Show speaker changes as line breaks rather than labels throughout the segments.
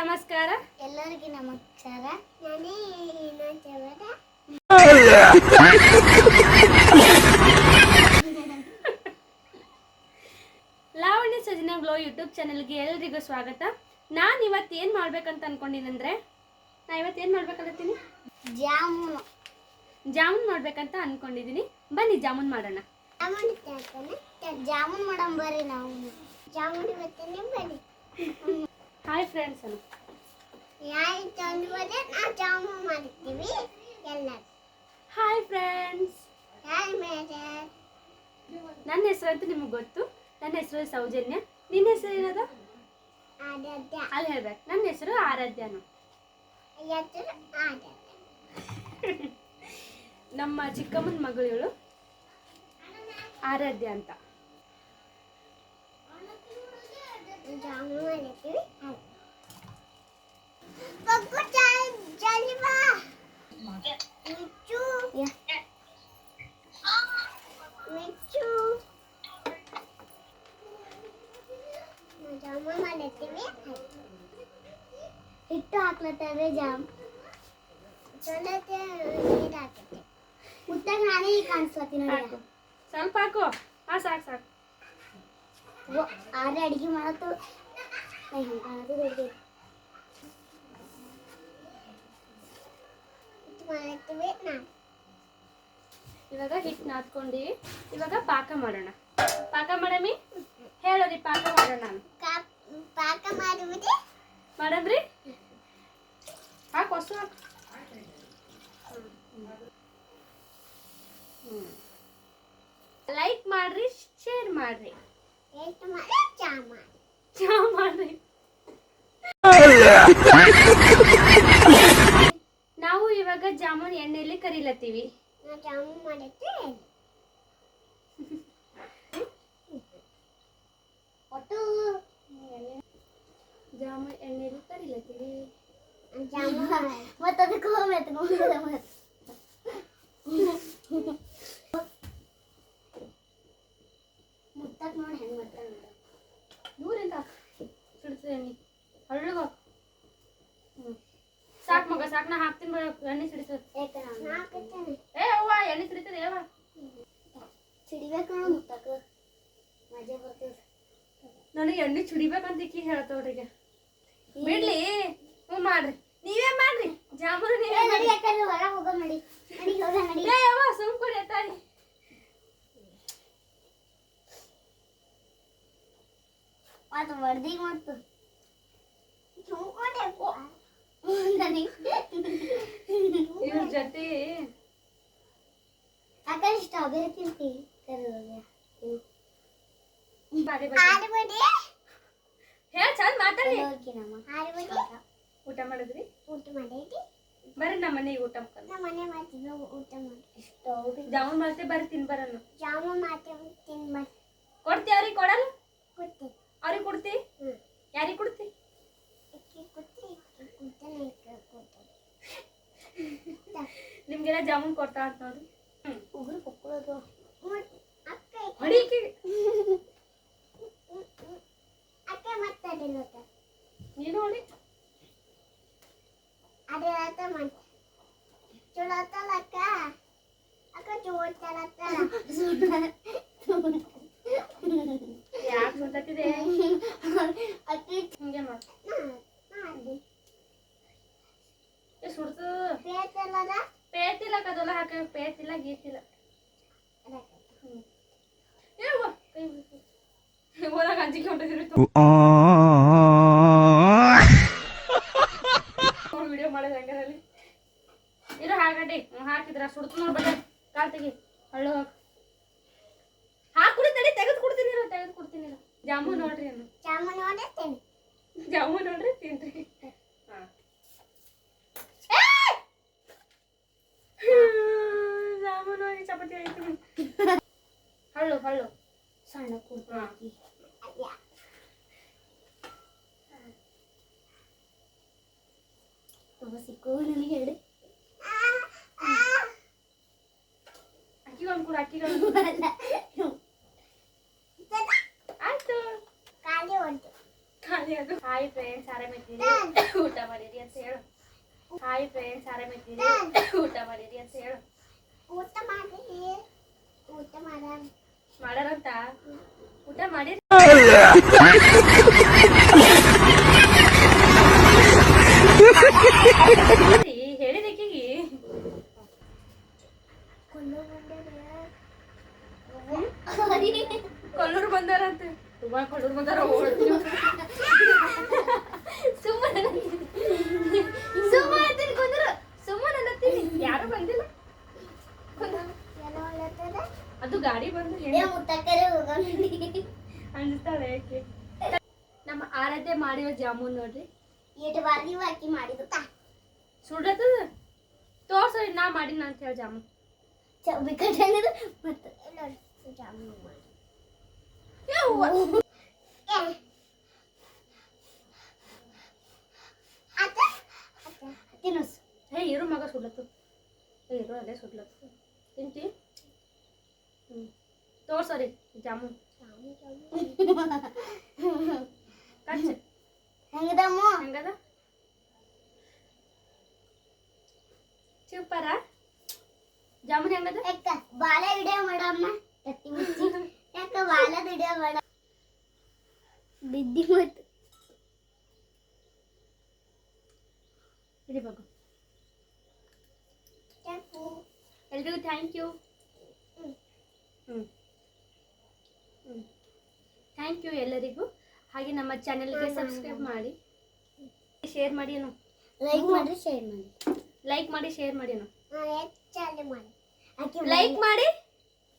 ನಮಸ್ಕಾರ.
ಎಲ್ಲರಿಗೂ ನಮಸ್ಕಾರ.
ಲಾವಣ್ಯ ಸಜನಾ ಗ್ಲೋ ಯೂಟ್ಯೂಬ್ ಚಾನೆಲ್ಗೆ ಎಲ್ಲರಿಗೂ ಸ್ವಾಗತ. ನಾನು ಇವತ್ತು ಏನು ಮಾಡ್ಬೇಕಂತ ಅನ್ಕೊಂಡಿನಂದ್ರೆ ಜಾಮೂನ್ ಮಾಡ್ಬೇಕಂತ ಅನ್ಕೊಂಡಿದ್ದೀನಿ. ಬನ್ನಿ ಜಾಮೂನ್ ಮಾಡೋಣ.
ಜಾಮೂನ್ ಮಾಡೋಣ ಬರ್ರಿ. ನಾವು ಜಾಮೂನ್ ಇವತ್ತೇನೆ ಬನ್ನಿ.
ಹಾಯ್ ಫ್ರೆಂಡ್ಸ್ ಅನ್ನು
ನಾವು ಜಾಮೂನ್ ಮಾಡ್ತೀವಿ ಎಲ್ಲರೂ.
Hi friends. ನನ್ನ ಹೆಸರು ಅಂತೂ ನಿಮಗೆ ಗೊತ್ತು. ನನ್ನ ಹೆಸರು ಸೌಜನ್ಯ. ನಿನ್ನ ಹೆಸರು ಏನದ? ಅಲ್ಲಿ ಹೇಳ್ಬೇಕು. ನನ್ನ ಹೆಸರು ಆರಾಧ್ಯನು. ನಮ್ಮ ಚಿಕ್ಕಮ್ಮನ ಮಗಳು ಆರಾಧ್ಯ ಅಂತ.
ಜಾಮೂನ್ ಮಾಡ್ತೀವಿ. ಜಾಮೂನ್ ಮಾಡ್ತೀವಿ. ಹಿಟ್ಟು ಹಾಕ್ಲತ್ತೇವೆ. ಚಲೋತ್ತೆ ನೀರು ಹಾಕತ್ತೆ. ಮುತ್ತಾಗ ನಾನೇ ಕಾಣಿಸ್ಲತ್ತೀನಿ.
ಸ್ವಲ್ಪ ಹಾಕು. ಸಾಕು ಸಾಕು.
ಆದ್ರೆ ಅಡಿಗೆ ಮಾಡತ್ತು ಮಾಡ್ತೀವಿ.
ಇವಾಗ ಹಿಟ್ಟು ನಾದ್ಕೊಂಡಿವಿ. ಇವಾಗ ಪಾಕ ಮಾಡೋಣ. ಪಾಕ ಮಾಡಮಿ ಹೇಳೋರಿ. ಪಾಕ ಮಾಡೋಣ.
ಪಾಕ ಮಾಡುವುದೇ
ಮಾಡಮ್ರಿ. ಹಾಕು ಹೊಸ ಹಾಕು. ಲೈಕ್ ಮಾಡ್ರಿ, ಶೇರ್ ಮಾಡ್ರಿ, ಚಾ ಮಾಡ್ರಿ. ನಾವು ಇವಾಗ ಜಾಮೂನ್ ಎಣ್ಣೆಯಲ್ಲಿ ಕರಿಲತ್ತೀವಿ.
ಜಾಮೂನ್ ಮಾಡತ್ತೆ.
ಜಾಮೂನ್ ಎಣ್ಣೆಯಲ್ಲಿ ಕರಿಲತ್ತೀವಿ.
ಮತ್ತೆ ಅದಕ್ಕೆ ಮುತ್ತಕ್ ನೋಡಿ ಹೆಂಗ್ ಮಾಡ್ತಾನೆ.
ದೂರಿಂದ ಸುಡ್ತದೆ ಎಣ್ಣೆ. ಹಳ್ಳುಗ ಸಾಕು ಮಗ, ಸಾಕು. ನಾ ಹಾಕ್ತೀನಿ ಬರೋ. ಎಣ್ಣೆ ಸಿಡಿತದೆ. ಏ ಅವ್ವ, ಎಣ್ಣೆ ಸಿಡಿತದೆ. ಯಾವ
ಸಿಡಿಬೇಕು ನೋಡು. ಮುತ್ತಕ್ ಮಜಾ ಬರ್ತದೆ.
ನನಗೆ ಎಣ್ಣೆ ಚುಡಿಬೇಕಂತ ಈಕಿ ಹೇಳ್ತವ್ರಿಗೆ. ಬಿಡ್ಲಿ. ಹ್ಞೂ ಮಾಡ್ರಿ. ನೀವೇ ಮಾಡ್ರಿ ಜಾಮೂನು. ನೀವೇ
ನಡಿ. ಯಾಕಂದ್ರೆ ಹೊರ ಹೋಗೋ ನಡಿ. ನಡಿ ಹೋಗ ನಡಿ.
ಏ ಅವ್ವ, ಸುಮ್ಕೊಡಿ ತಾಯಿ.
ಮತ್ತು ವರ್ದಿಗೆ ಮತ್ತು
ಇವ್ರ ಜೊತೆ
ಯಾಕಂದ್ರೆ ಸ್ಟ್ರಾಬೆರಿ ತಿಂತಿ
ಹೇಳ ಚಂದ ಮಾತಾಡಿ. ಊಟ ಮಾಡಿದ್ರಿ?
ಊಟ ಮಾಡೈತಿ.
ಬರ್ರಿ ನಮ್ಮ ಮನೆಗೆ ಊಟ ಮಾಡ್ಕೊಂಡು.
ನಮ್ಮ ಮನೆ ಮಾಡ್ತೀವಿ. ಊಟ ಮಾಡಿ
ಜಾಮೂನ್ ಮಾಡ್ತೇವೆ. ಬರ್ರಿ ತಿನ್ ಬರನ್ನು.
ಜಾಮೂನ್ ಮಾಡ್ತೇವೆ. ತಿನ್ ಬರ್ರಿ.
ಕೊಡ್ತಿ ಅವ್ರಿಗೆ? ಕೊಡಲ್ಲ.
ಕೊಡ್ತೀವಿ.
ಅವ್ರಿಗೆ ಕೊಡ್ತಿ? ಯಾರಿಗೆ ಕೊಡ್ತಿ? ನಿಮ್ಗೆಲ್ಲ ಜಾಮೂನ್ ಕೊಡ್ತಾ ಅಂತ ನೋಡ್ರಿ.
ಉಗುರು ಕೊಕ್ಕೊಳ್ಳೋದು
ಹೊಡಿಕೆ
ಅಕ್ಕ ಮತ್ತೆ
ನೀನು ಹೊಡಿ.
ಅದೇ ಮಾಡ್ತ ಚಲೋ ಆತಲ್ಲ ಅಕ್ಕ. ಅಕ್ಕ ಚೋಡ್ತಾರತ್ತ.
ಯಾಕೆ ಸುಂತತ್ತಿದೆ?
ಅಕ್ಕಿ
ಹಿಂಗೆ ಮಾಡಿ ಸುಡ್ತು. ಪೇತಿಲ್ಲ ಕದಲ್ಲ ಹಾಕ. ಪೇತಿಲ್ಲ ಗೀತಿಲ್ಲ. ಹೋದಾಗ ಅಂಜಿಕೆ ಹೊಂಟಿದ್ರು. ವಿಡಿಯೋ ಮಾಡೋದು ಹಂಗರಲ್ಲಿ ಇರೋ. ಹಾಗಡ್ಡಿ ಹಾಕಿದ್ರ ಸುಡ್ತು ನೋಡಿ. ಬಟ್ಟೆ ಕಾಲ್ ತೆಗಿ. ಹಳ್ಳು ಹಾಕಿ ಕುಡಿತಡಿ. ತೆಗೆದು ಕೊಡ್ತೀನಿ. ತೆಗೆದು ಕೊಡ್ತೀನಿ. ಜಾಮೂನ್ ನೋಡ್ರಿ. ಅನ್ನು
ಜಾಮೂನ್ ನೋಡತ್ತೇನೆ.
ಜಾಮೂನ್ ನೋಡ್ರಿ, ತಿನ್ರಿ. ಜಾಮೂನ್ ಹೋಗಿ ಚಪಾತಿ ಆಯ್ತು. ಹಳ್ಳು ಹಳ್ಳು
ಸಣ್ಣ ಕೂಡ್ತಿ. ಸಿಕ್ಕೋ ನನಗೆ ಹೇಳಿ.
ಅಕ್ಕಿಗೊಂದು ಕೂಡ. ಅಕ್ಕಿಗೊಂದು ಆಯ್ತು.
ಖಾಲಿ ಹೊಂಟು.
ಖಾಲಿ ಅದು. ಹಾಯ್ ಹಾಯ್ ಫ್ರೆಂಡ್ಸ್ ಆರಾಮಿದ್ದೀರಿ ಊಟ ಮಾಡಿರಿ ಅಂತ ಹೇಳು. ಹಾಯ್ ಫ್ರೆಂಡ್ಸ್ ಆರಾಮಿದ್ದೀರಿ ಊಟ ಮಾಡಿರಿ ಅಂತ ಹೇಳು.
ಊಟ ಮಾಡಿ ಊಟ
ಮಾಡಾರಂತ ಊಟ ಮಾಡಿರಿ ಹೇಳಿದಕ್ಕಿಗಿ ಕೊಲ್ಲೂರು ಬಂದಾರಂತ ಕೊಲ್ಲೂರು ಬಂದಾರ ಸುಮ್ಮನೆ ಯಾರು ಬಂದಿಲ್ಲ ಅದು ಗಾಡಿ ಬಂದು ಅನ್ಸ್ತಾಳೆ ಯಾಕೆ ನಮ್ಮ ಆರಾಧ್ಯ ಮಾಡಿರೋ ಜಾಮೂನ್ ನೋಡ್ರಿ
ಎಷ್ಟು ಬಾರಿ ಹಾಕಿ ಮಾಡಿದ್ದು
ಸುಡ್ಲತ್ತದ ತೋರ್ಸರಿ ನಾ ಮಾಡಿನ ಅಂತ ಹೇಳಿ ಜಾಮೂನ್
ಬಿಕಟಂಗಿದ್ರೆ ಮತ್ತೆ ಜಾಮೂನ್ ಮಾಡಿ ತಿನ್ನಸ್
ಹೇ ಇರು ಮಗ ಸುಡ್ಲತ್ತು ಇರು ಅಲ್ಲೇ ಸುಡ್ಲತ್ತು ತಿಂತಿ ತೋರ್ಸರಿ ಜಾಮೂನ್ ಕಚ್ಚ
ಹೆಂಗದಮ್ಮ
ಹೆಂಗದ ಸೂಪರ ಜಾಮೂನ್ ಹೆಂಗದ
ಯಾಕ ಬಾಲ ವಿಡಿಯೋ ಮಾಡಮ್ಮ ತತ್ತಿ ಮುಚ್ಚಿ ಯಾಕ ಬಾಲದ ವಿಡಿಯೋ ಮಾಡ ಬಿದ್ದಿ ಮತ್ತು
ಇಲ್ಲಿ ಬಗು ಎಲ್ರಿಗೂ ಥ್ಯಾಂಕ್ ಯು ಥ್ಯಾಂಕ್ ಯು ಎಲ್ಲರಿಗೂ. ಹಾಗೆ ನಮ್ಮ ಚಾನೆಲ್ಗೆ ಸಬ್ಸ್ಕ್ರೈಬ್ ಮಾಡಿ ಶೇರ್ ಮಾಡಿ ಏನು
ಲೈಕ್ ಮಾಡಿ ಶೇರ್ ಮಾಡಿ
ಲೈಕ್ ಮಾಡಿ ಶೇರ್ ಮಾಡಿ ಏನು
ಚಾಲು ಮಾಡಿ
ಲೈಕ್ ಮಾಡಿ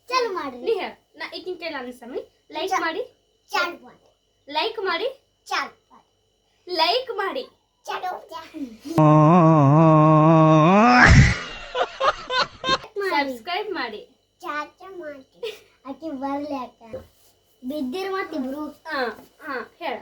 ಚಾಲು ಮಾಡಿ
ನೀ ಹೇಳ ನಾ ಈಗಿನ ಕೇಳ ಅನ್ಸಮ್ಮಿ ಲೈಕ್ ಮಾಡಿ
ಚಾಲು ಮಾಡಿ
ಲೈಕ್ ಮಾಡಿ
ಚಾಲು ಮಾಡಿ
ಲೈಕ್ ಮಾಡಿ
ಚಾಲು
ಸಬ್ಸ್ಕ್ರೈಬ್ ಮಾಡಿ
ಚಾಚ ಮಾಡಿ ಆಕಿ ಬರ್ಲಿ ಅಕ್ಕ ಬಿದ್ದಿರ್ ಮತ್ತಿಬ್ರು
ಹಾ ಹಾ ಹೇಳ